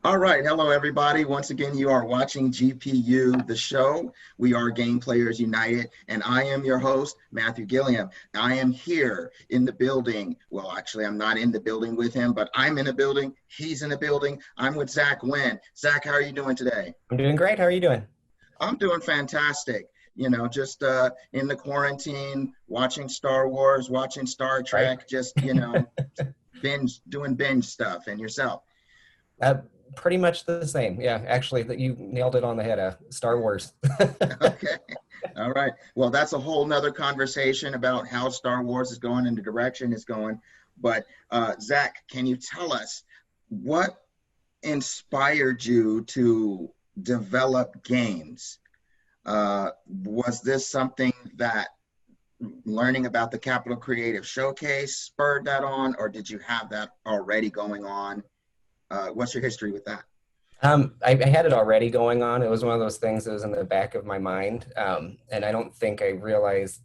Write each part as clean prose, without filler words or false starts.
All right. Hello, everybody. Once again, you are watching GPU, the show. We are Game Players United, and I am your host, Matthew Gilliam. I am here in the building. Well, actually, I'm not in the building with him, but I'm in a building. He's in a building. I'm with Zach Winn. Zach, how are you doing today? I'm doing great. How are you doing? I'm doing fantastic. Just in the quarantine, watching Star Wars, watching Star Right? Trek, just, doing binge stuff. And yourself? Uh, Pretty much the same. Yeah, actually, that you nailed it on the head. Star Wars. Okay. All right. Well, that's a whole nother conversation about how Star Wars is going and the direction it's going. But Zach, can you tell us what inspired you to develop games? Was this something that learning about the Capital Creative Showcase spurred that on, or did you have that already going on? What's your history with that? I had it already going on. It was one of those things that was in the back of my mind. And I don't think I realized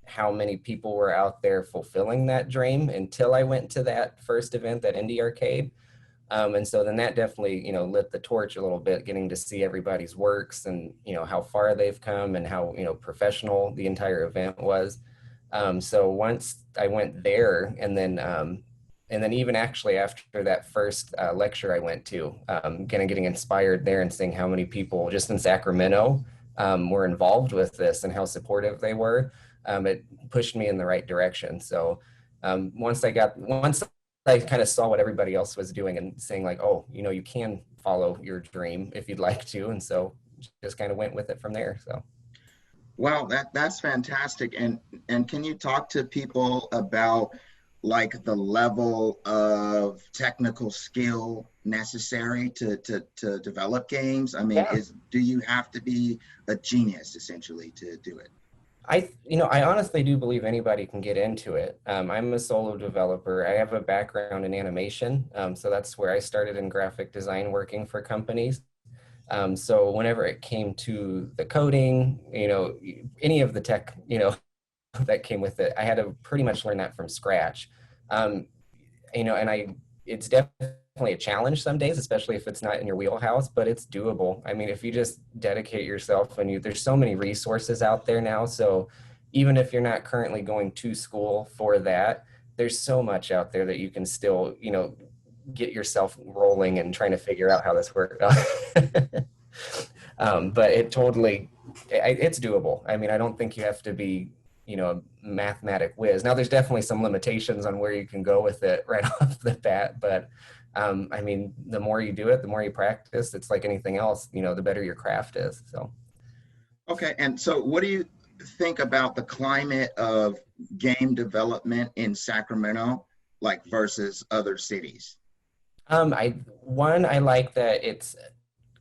how many people were out there fulfilling that dream until I went to that first event, that indie arcade. And so then that definitely, lit the torch a little bit, getting to see everybody's works and, how far they've come and how, professional the entire event was. So once I went there and then even actually after that first lecture I went to, kind of getting inspired there and seeing how many people just in Sacramento were involved with this and how supportive they were, it pushed me in the right direction. So once I kind of saw what everybody else was doing and saying like, oh, you can follow your dream if you'd like to. And so just kind of went with it from there. So. Wow, that's fantastic. And can you talk to people about like the level of technical skill necessary to develop games? I mean, Yeah. do you have to be a genius essentially to do it? I honestly do believe anybody can get into it. I'm a solo developer. I have a background in animation. So that's where I started in graphic design working for companies. So whenever it came to the coding, any of the tech, that came with it, I had to pretty much learn that from scratch. Um, and it's definitely a challenge some days, especially if it's not in your wheelhouse, but it's doable. I mean, if you just dedicate yourself and there's so many resources out there now. So even if you're not currently going to school for that, there's so much out there that you can still, get yourself rolling and trying to figure out how this works. But it's doable. I mean, I don't think you have to be, a mathematic whiz. Now, there's definitely some limitations on where you can go with it right off the bat, but I mean, the more you do it, the more you practice. It's like anything else, the better your craft is. So. Okay, and so what do you think about the climate of game development in Sacramento, like versus other cities? I like that it's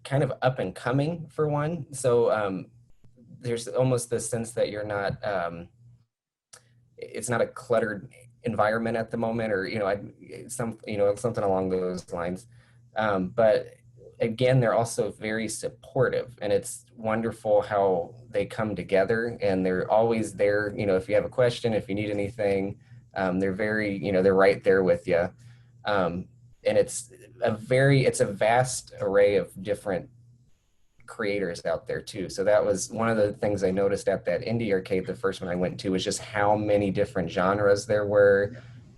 kind of up and coming for one. So there's almost this sense that you're not it's not a cluttered environment at the moment, or something along those lines. But again, they're also very supportive, and it's wonderful how they come together, and they're always there. If you have a question, if you need anything, they're very, they're right there with you. And it's a vast array of different creators out there too. So that was one of the things I noticed at that indie arcade, the first one I went to, was just how many different genres there were.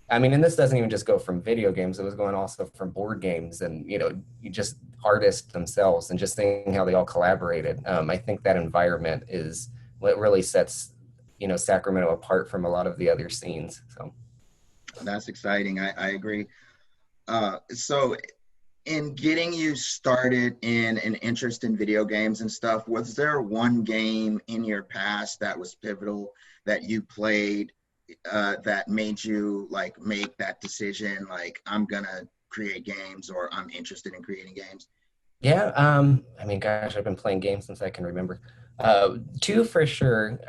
I mean, and this doesn't even just go from video games, it was going also from board games and, you just artists themselves, and just seeing how they all collaborated. I think that environment is what really sets, Sacramento apart from a lot of the other scenes. So. That's exciting. I agree. So in getting you started in an interest in video games and stuff, was there one game in your past that was pivotal that you played that made you like make that decision, like I'm gonna create games or I'm interested in creating games? Yeah, I mean, gosh, I've been playing games since I can remember. Two for sure.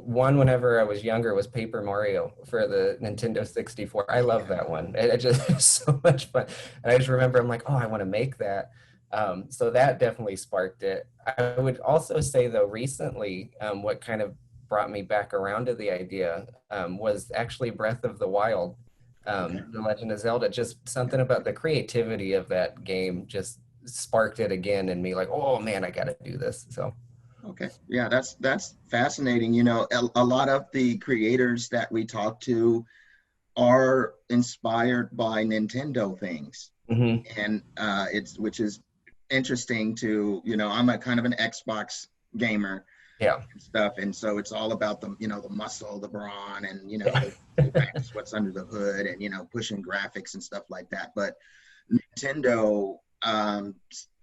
One, whenever I was younger, was Paper Mario for the Nintendo 64. I love that one. It just it's so much fun. And I just remember I'm like, oh, I want to make that. So that definitely sparked it. I would also say, though, recently, what kind of brought me back around to the idea was actually Breath of the Wild, Okay. The Legend of Zelda. Just something about the creativity of that game just sparked it again in me, like, oh man, I got to do this. So. Okay, yeah, that's fascinating. You know, a lot of the creators that we talk to are inspired by Nintendo things, Hmm. and it's which is interesting to, you know, I'm a kind of an Xbox gamer Yeah. and stuff, and so it's all about the, you know, the muscle, the brawn, and you know Yeah. that's what's under the hood, and you know, pushing graphics and stuff like that. But Nintendo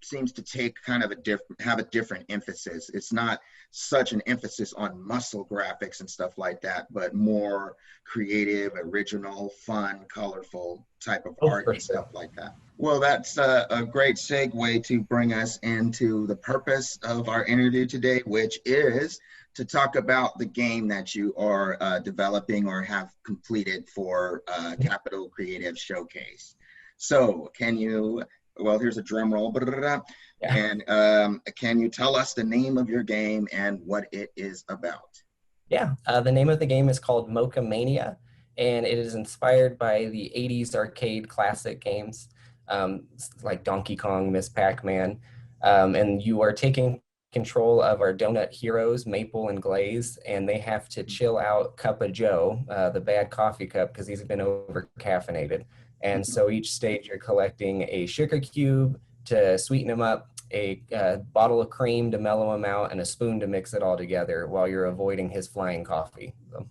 seems to take kind of a different, have a different emphasis. It's not such an emphasis on muscle graphics and stuff like that, but more creative, original, fun, colorful type of Oh, art for and sure. stuff like that. Well, that's a great segue to bring us into the purpose of our interview today, which is to talk about the game that you are developing or have completed for Capital Creative Showcase. So, can you, well, here's a drum roll, Yeah. and can you tell us the name of your game and what it is about? Yeah. The name of the game is called Mocha Mania, and it is inspired by the 80s arcade classic games, like Donkey Kong, Miss Pac-Man. And you are taking control of our donut heroes, Maple and Glaze, and they have to chill out Cup of Joe, the bad coffee cup, because he's been over caffeinated. And so each stage you're collecting a sugar cube to sweeten him up, a bottle of cream to mellow him out, and a spoon to mix it all together while you're avoiding his flying coffee. So.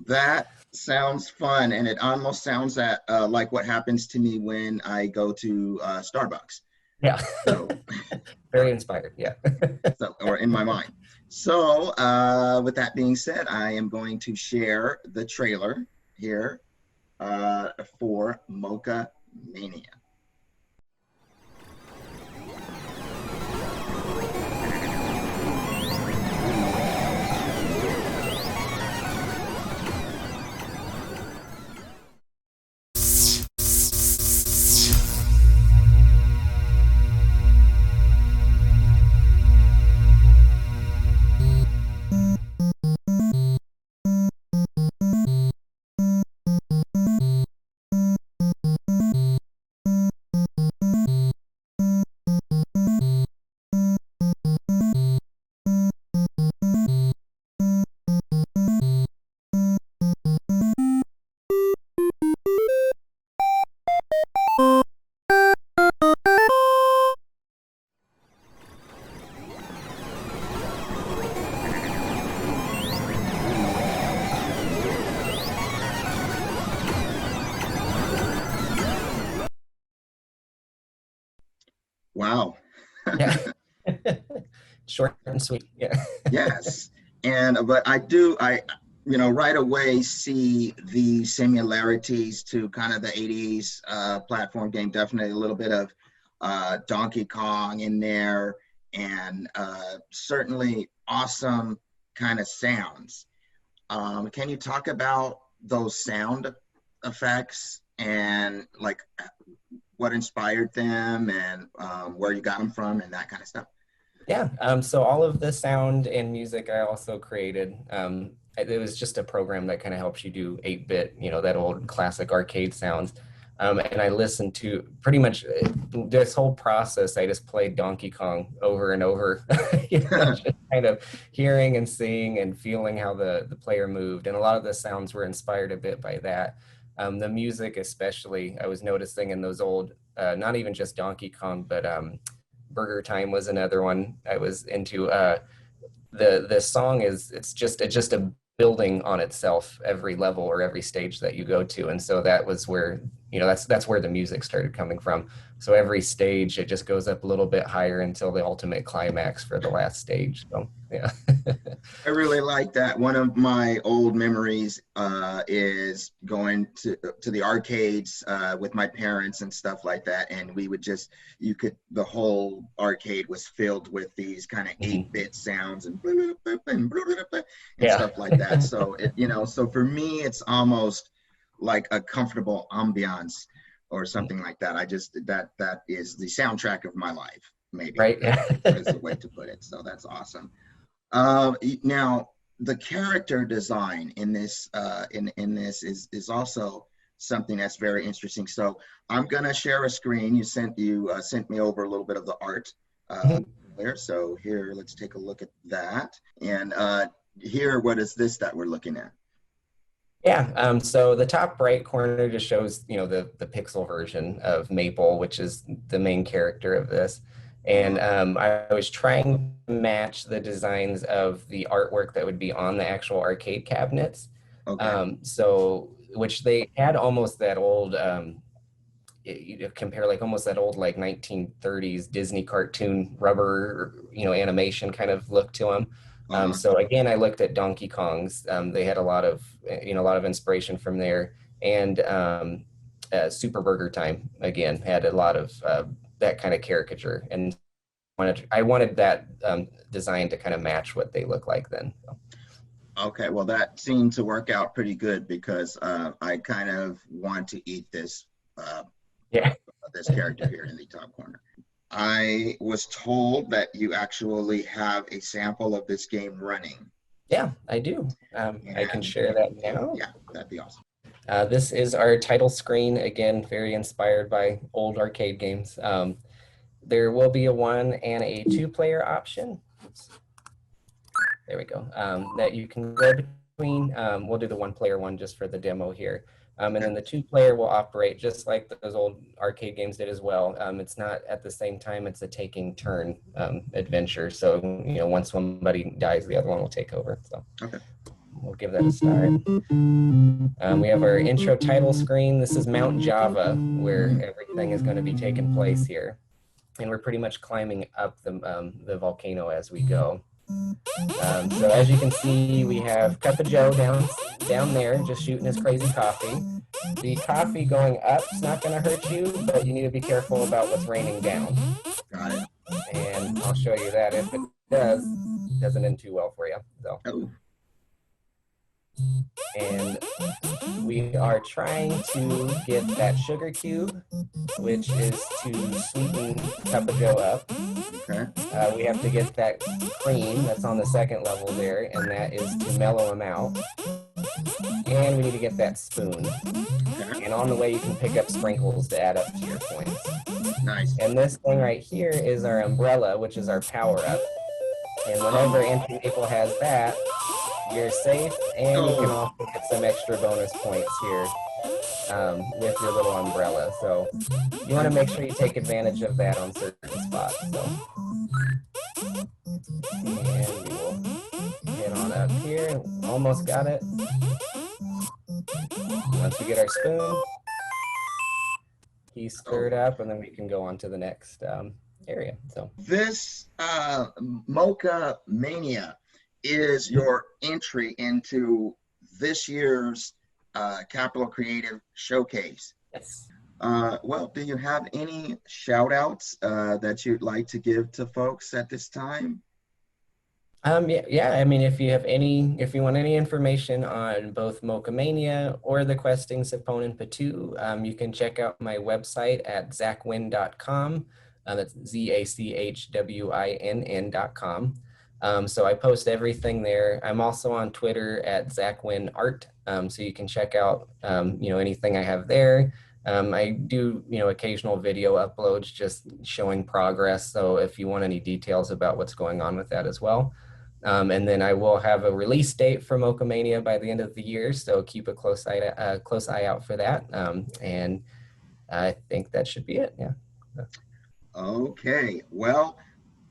That sounds fun, and it almost sounds that like what happens to me when I go to Starbucks. Yeah. So, Very inspired. Yeah. so or in my mind. So, with that being said, I am going to share the trailer here for Mocha Mania. Wow. Yeah. Short and sweet. Yeah. Yes. And but I you know, right away see the similarities to kind of the 80s platform game. Definitely a little bit of Donkey Kong in there, and certainly awesome kind of sounds. Can you talk about those sound effects and like what inspired them, and where you got them from and that kind of stuff? Yeah. So all of the sound and music I also created. It was just a program that kind of helps you do 8-bit, that old classic arcade sounds. And I listened to pretty much this whole process. I just played Donkey Kong over and over, just kind of hearing and seeing and feeling how the player moved. And a lot of the sounds were inspired a bit by that. The music, especially, I was noticing in those old, not even just Donkey Kong, but Burger Time was another one I was into. The song is it's just a building on itself every level or every stage that you go to, and so that was where that's where the music started coming from. So every stage it just goes up a little bit higher until the ultimate climax for the last stage. So yeah. I really like that. One of my old memories is going to the arcades with my parents and stuff like that, and we would just the whole arcade was filled with these kind of Mhm. 8-bit sounds and and Yeah. stuff like that. So so for me, it's almost like a comfortable ambiance or something like that. I just that is the soundtrack of my life, maybe Right. Yeah. is the way to put it. So that's awesome. Now the character design in this is also something that's very interesting. So I'm gonna share a screen. You sent me over a little bit of the art there. So here, let's take a look at that. And here, what is this that we're looking at? Yeah, so the top right corner just shows, the pixel version of Maple, which is the main character of this. And I was trying to match the designs of the artwork that would be on the actual arcade cabinets. Okay. So, which they had almost that old, you compare like almost that old like 1930s Disney cartoon rubber, animation kind of look to them. So again, I looked at Donkey Kong's. They had a lot of, a lot of inspiration from there, and Super Burger Time again had a lot of that kind of caricature, and I wanted that design to kind of match what they look like then. So. Okay, well, that seemed to work out pretty good because I kind of want to eat this. Yeah. This character here in the top corner. I was told that you actually have a sample of this game running. Yeah, I do. I can share that now. Yeah, that'd be awesome. This is our title screen, again, very inspired by old arcade games. There will be a 1 and a 2-player option. Oops. There we go. That you can go between. We'll do the 1-player one just for the demo here. And then the 2-player will operate just like those old arcade games did as well. It's not at the same time, it's a taking turn adventure. So, once somebody dies, the other one will take over. So we'll give that a start. We have our intro title screen. This is Mount Java, where everything is going to be taking place here. And we're pretty much climbing up the volcano as we go. So as you can see, we have Cup of Joe down there, just shooting his crazy coffee. The coffee going up is not going to hurt you, but you need to be careful about what's raining down. Got it. And I'll show you that. If it does, it doesn't end too well for you. So. And we are trying to get that sugar cube, which is to sweeten Cup of Joe up. Okay. We have to get that cream that's on the second level there, and that is to mellow him out. And we need to get that spoon. Okay. And on the way, you can pick up sprinkles to add up to your points. Nice. And this thing right here is our umbrella, which is our power-up. And whenever Entry Maple has that, you're safe, and you can also get some extra bonus points here with your little umbrella. So you want to make sure you take advantage of that on certain spots. So. And we will get on up here. Almost got it. Once we get our spoon, he's stirred up, and then we can go on to the next area. So this Mocha Mania is your entry into this year's Capital Creative Showcase. Yes. Well, do you have any shout outs that you'd like to give to folks at this time? Yeah. I mean, if you want any information on both Mocha Mania or the Questing Sapone Patu, you can check out my website at zachwinn.com. That's ZACHWINN.com. So I post everything there. I'm also on Twitter at ZachWinnArt. So you can check out, anything I have there. I do, occasional video uploads just showing progress. So if you want any details about what's going on with that as well. And then I will have a release date for Mocha Mania by the end of the year. So keep a close eye out for that. And I think that should be it. Yeah. Okay. Well,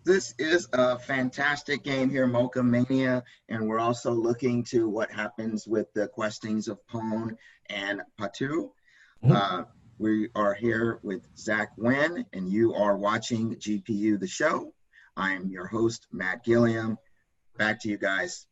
this is a fantastic game here, Mocha Mania, and we're also looking to what happens with the Questings of Pone and Patu. We are here with Zach Winn, and you are watching GPU The Show. I'm your host, Matt Gilliam. Back to you guys.